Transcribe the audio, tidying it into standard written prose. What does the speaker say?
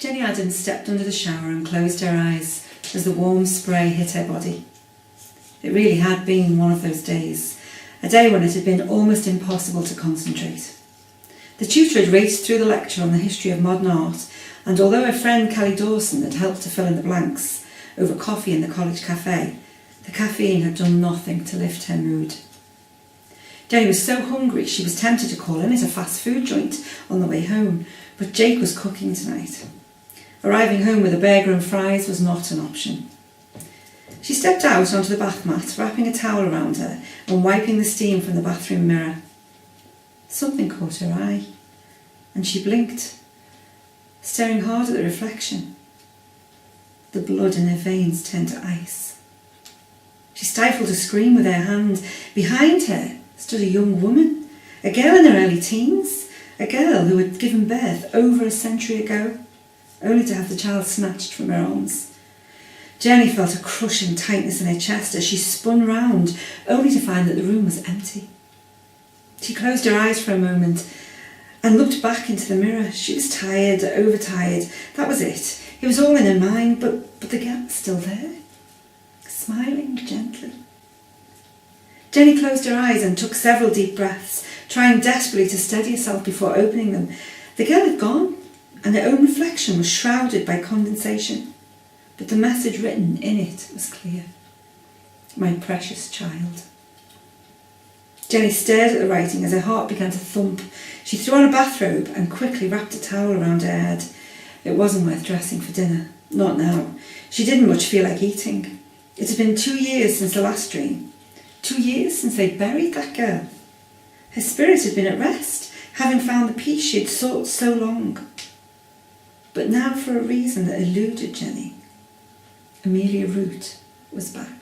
Jenny Adams stepped under the shower and closed her eyes as the warm spray hit her body. It really had been one of those days, a day when it had been almost impossible to concentrate. The tutor had raced through the lecture on the history of modern art, and although her friend Callie Dawson had helped to fill in the blanks over coffee in the college cafe, the caffeine had done nothing to lift her mood. Jenny was so hungry she was tempted to call in at a fast food joint on the way home, but Jake was cooking tonight. Arriving home with a burger and fries was not an option. She stepped out onto the bath mat, wrapping a towel around her and wiping the steam from the bathroom mirror. Something caught her eye, and she blinked, staring hard at the reflection. The blood in her veins turned to ice. She stifled a scream with her hand. Behind her stood a young woman, a girl in her early teens, a girl who had given birth over a century ago, only to have the child snatched from her arms. Jenny felt a crushing tightness in her chest as she spun round, only to find that the room was empty. She closed her eyes for a moment and looked back into the mirror. She was tired, overtired. That was it. It was all in her mind, but the girl was still there, smiling gently. Jenny closed her eyes and took several deep breaths, trying desperately to steady herself before opening them. The girl had gone, and her own reflection was shrouded by condensation, but the message written in it was clear. My precious child. Jenny stared at the writing as her heart began to thump. She threw on a bathrobe and quickly wrapped a towel around her head. It wasn't worth dressing for dinner. Not now. She didn't much feel like eating. It had been 2 years since the last dream. 2 years since they buried that girl. Her spirit had been at rest, having found the peace she had sought so long. But now, for a reason that eluded Jenny, Amelia Root was back.